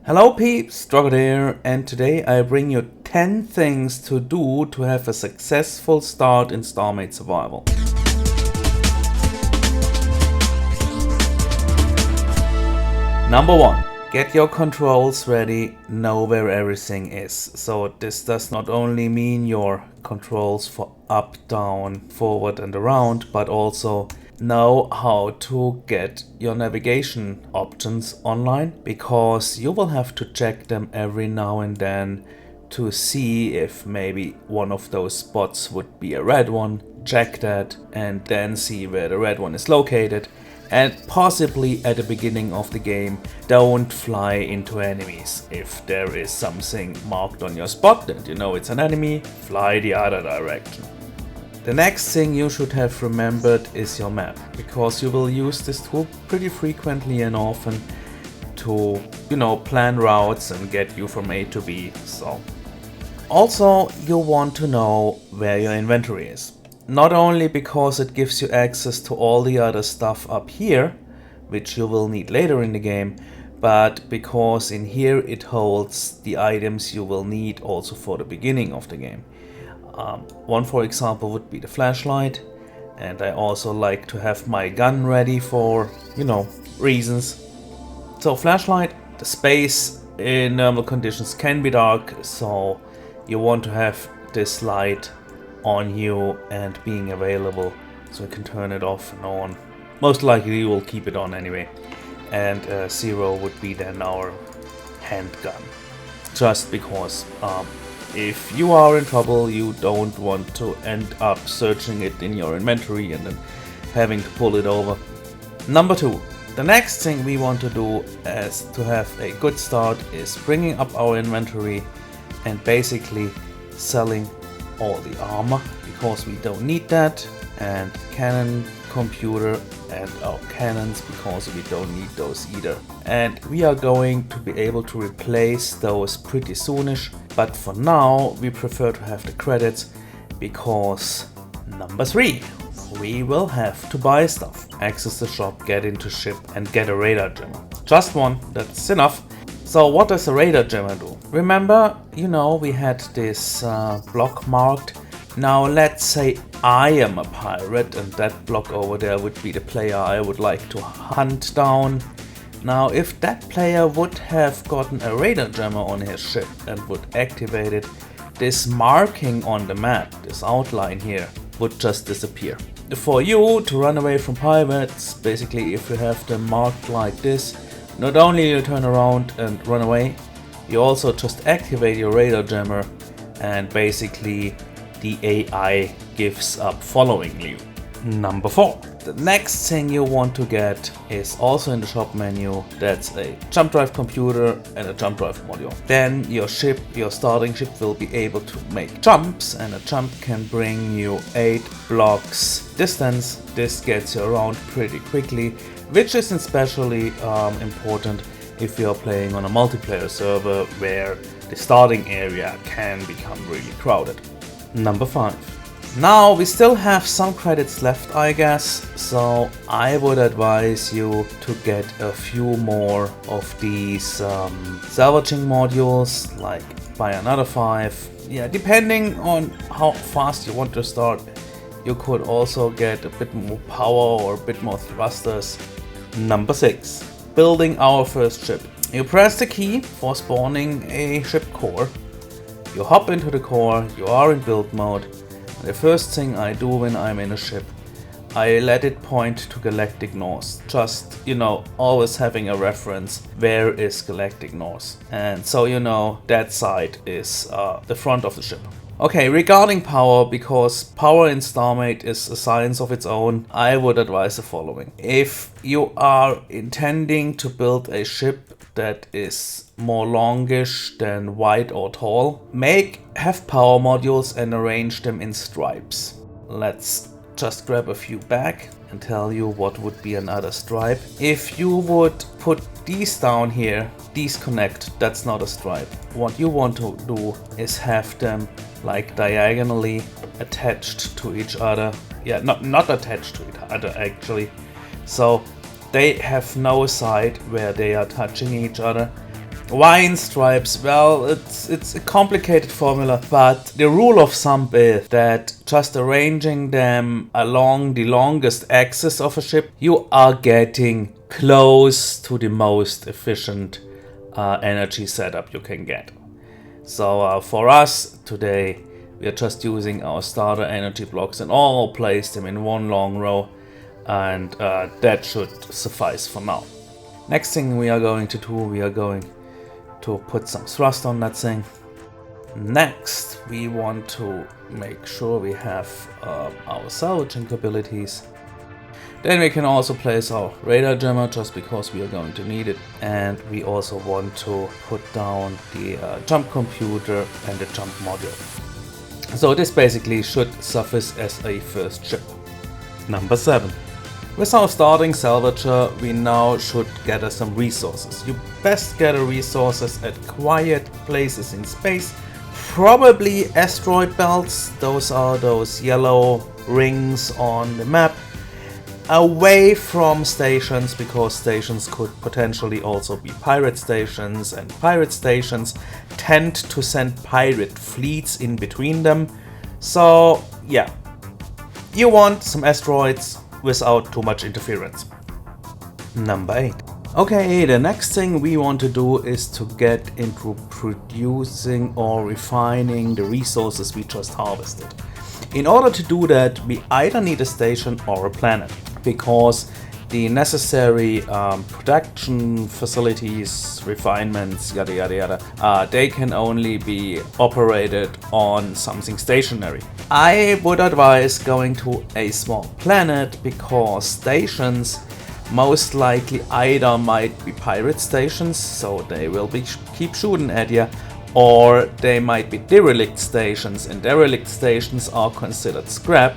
Hello peeps, Struggle here, and today I bring you 10 things to do to have a successful start in Starmade Survival. Number 1. Get your controls ready, know where everything is. So this does not only mean your controls for up, down, forward and around, but also know how to get your navigation options online, because you will have to check them every now and then to see if maybe one of those spots would be a red one. Check that and then see where the red one is located. And possibly at the beginning of the game, don't fly into enemies. If there is something marked on your spot and you know it's an enemy, fly the other direction. The next thing you should have remembered is your map, because you will use this tool pretty frequently and often to, plan routes and get you from A to B. So also you want to know where your inventory is. Not only because it gives you access to all the other stuff up here, which you will need later in the game, but because in here it holds the items you will need also for the beginning of the game. One, for example, would be the flashlight, and I also like to have my gun ready for, reasons. So flashlight, the space in normal conditions can be dark, so you want to have this light on you and being available so you can turn it off and on. Most likely you will keep it on anyway. And 0 would be then our handgun, just because if you are in trouble, you don't want to end up searching it in your inventory and then having to pull it over. Number 2. The next thing we want to do as to have a good start is bringing up our inventory and basically selling all the armor, because we don't need that, and cannon, computer and our cannons, because we don't need those either. And we are going to be able to replace those pretty soonish, but for now we prefer to have the credits, because number 3, we will have to buy stuff. Access the shop, get into ship and get a radar jammer. Just one, that's enough. So what does a radar jammer do? Remember, we had this block marked. Now let's say I am a pirate and that block over there would be the player I would like to hunt down. Now if that player would have gotten a radar jammer on his ship and would activate it, this marking on the map, this outline here, would just disappear. For you to run away from pirates, basically if you have them marked like this, not only you turn around and run away, you also just activate your radar jammer and basically the AI gives up following you. Number 4. The next thing you want to get is also in the shop menu. That's a jump drive computer and a jump drive module. Then your starting ship will be able to make jumps, and a jump can bring you 8 blocks distance. This gets you around pretty quickly, which is especially important if you are playing on a multiplayer server where the starting area can become really crowded. Number 5. Now we still have some credits left, I guess, so I would advise you to get a few more of these salvaging modules, like buy another 5. Yeah, depending on how fast you want to start, you could also get a bit more power or a bit more thrusters. Number 6. Building our first ship. You press the key for spawning a ship core. You hop into the core, you are in build mode. The first thing I do when I'm in a ship, I let it point to Galactic North. Just, always having a reference, where is Galactic North? And so that side is the front of the ship. Okay, regarding power, because power in Starmade is a science of its own, I would advise the following. If you are intending to build a ship that is more longish than wide or tall, have power modules and arrange them in stripes. Let's just grab a few back and tell you what would be another stripe. If you would put these down here, these connect, that's not a stripe. What you want to do is have them like diagonally attached to each other. Yeah, not attached to each other actually. So they have no side where they are touching each other, Wine stripes, well, it's a complicated formula, but the rule of thumb is that just arranging them along the longest axis of a ship, you are getting close to the most efficient energy setup you can get. So for us today, we are just using our starter energy blocks and all place them in one long row, and that should suffice for now. Next thing we are going to do, we are going to put some thrust on that thing. Next, we want to make sure we have our salvaging capabilities. Then we can also place our radar jammer just because we are going to need it. And we also want to put down the jump computer and the jump module. So this basically should suffice as a first ship. Number 7. With our starting salvager, we now should gather some resources. You best gather resources at quiet places in space. Probably asteroid belts, those are those yellow rings on the map. Away from stations, because stations could potentially also be pirate stations, and pirate stations tend to send pirate fleets in between them. So yeah, you want some asteroids without too much interference. Number 8. Okay, the next thing we want to do is to get into producing or refining the resources we just harvested. In order to do that, we either need a station or a planet, because the necessary production facilities, refinements, yada yada yada, they can only be operated on something stationary. I would advise going to a small planet, because stations most likely either might be pirate stations, so they will be keep shooting at you, or they might be derelict stations, and derelict stations are considered scrap,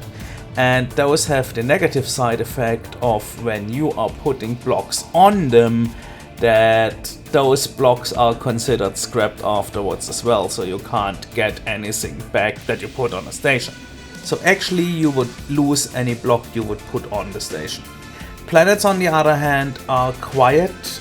and those have the negative side effect of when you are putting blocks on them, that those blocks are considered scrapped afterwards as well, so you can't get anything back that you put on a station. So actually you would lose any block you would put on the station. Planets, on the other hand, are quiet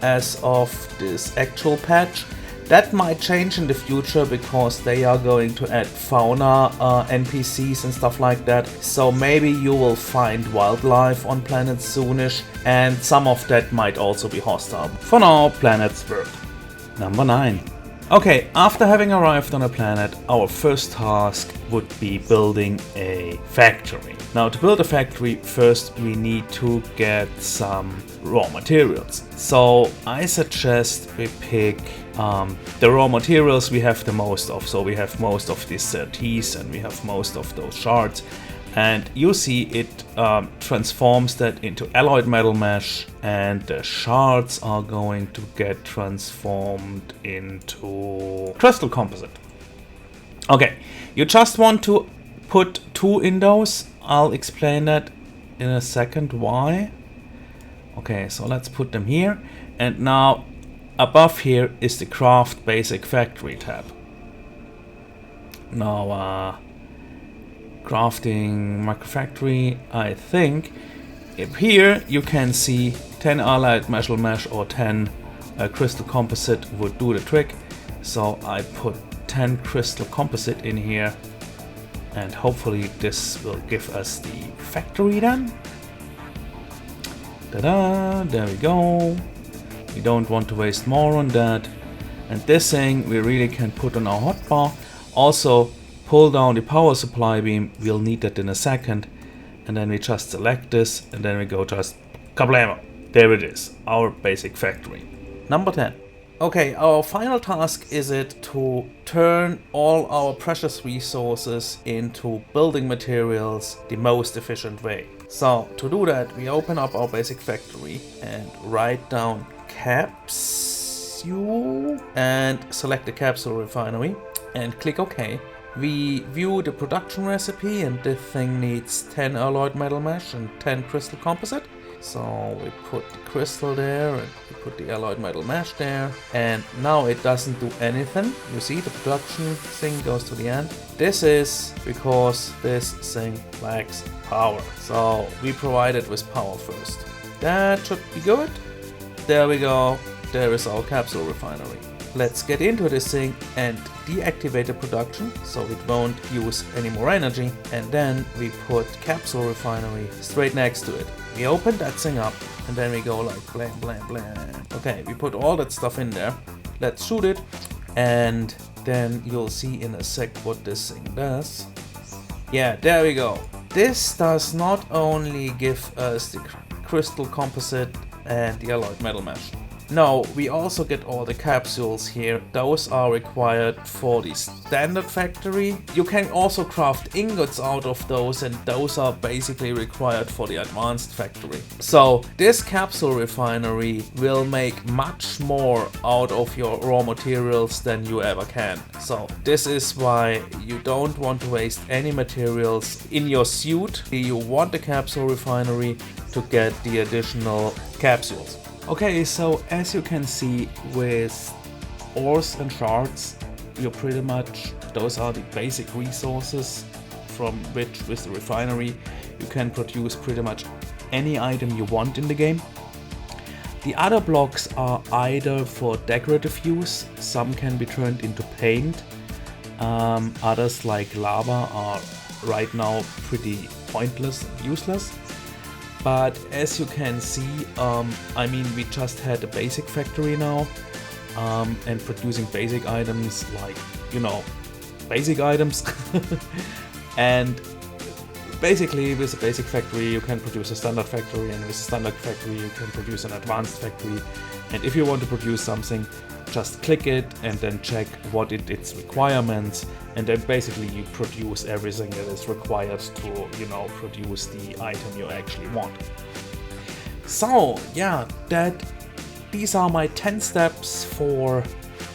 as of this actual patch. That might change in the future, because they are going to add fauna NPCs and stuff like that. So maybe you will find wildlife on planets soonish, and some of that might also be hostile. For now, planets work. Number 9. Okay, after having arrived on a planet, our first task would be building a factory. Now, to build a factory, first we need to get some raw materials. So I suggest we pick the raw materials we have the most of. So we have most of these teeth, and we have most of those shards. And you see it transforms that into alloyed metal mesh, and the shards are going to get transformed into crystal composite. Okay, you just want to put 2 in those. I'll explain that in a second why. Okay, so let's put them here, and now above here is the craft basic factory tab. Now crafting microfactory, I think up here you can see 10 alloyed metal mesh or 10 crystal composite would do the trick. So I put 10 crystal composite in here, and hopefully this will give us the factory then. Ta-da! There we go. We don't want to waste more on that. And this thing we really can put on our hotbar. Also, pull down the power supply beam. We'll need that in a second. And then we just select this, and then we go just kablamo. There it is, our basic factory. Number 10. Okay, our final task is it to turn all our precious resources into building materials the most efficient way. So to do that, we open up our basic factory and write down capsule and select the capsule refinery and click OK. We view the production recipe, and this thing needs 10 alloyed metal mesh and 10 crystal composite. So we put the crystal there, and we put the alloyed metal mesh there, and now it doesn't do anything. You see the production thing goes to the end. This is because this thing lacks power. So we provide it with power first. That should be good. There we go. there is our capsule refinery. Let's get into this thing and deactivate the production so it won't use any more energy, and then we put capsule refinery straight next to it. We open that thing up and then we go like blam blam blam. Okay, we put all that stuff in there. Let's shoot it, and then you'll see in a sec what this thing does. Yeah, there we go. This does not only give us the crystal composite and the alloyed metal mesh. No, we also get all the capsules here. Those are required for the standard factory. You can also craft ingots out of those, and those are basically required for the advanced factory. So this capsule refinery will make much more out of your raw materials than you ever can. So this is why you don't want to waste any materials in your suit. You want the capsule refinery to get the additional capsules. Okay, so as you can see with ores and shards, you're pretty much, those are the basic resources from which with the refinery you can produce pretty much any item you want in the game. The other blocks are either for decorative use, some can be turned into paint, others like lava are right now pretty pointless and useless. But as you can see, I mean, we just had a basic factory now, and producing basic items like, you know, basic items. And basically with a basic factory you can produce a standard factory, and with a standard factory you can produce an advanced factory. And if you want to produce something, just click it and then check what its requirements, and then basically you produce everything that is required to, you know, produce the item you actually want. So yeah, these are my 10 steps for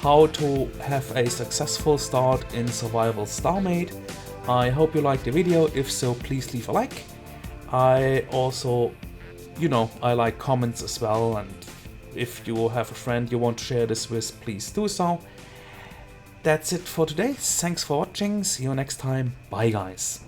how to have a successful start in survival Starmade. I hope you liked the video. If so, please leave a like. I also, you know, I like comments as well, and if you have a friend you want to share this with, please do so. That's it for today. Thanks for watching. See you next time. Bye guys.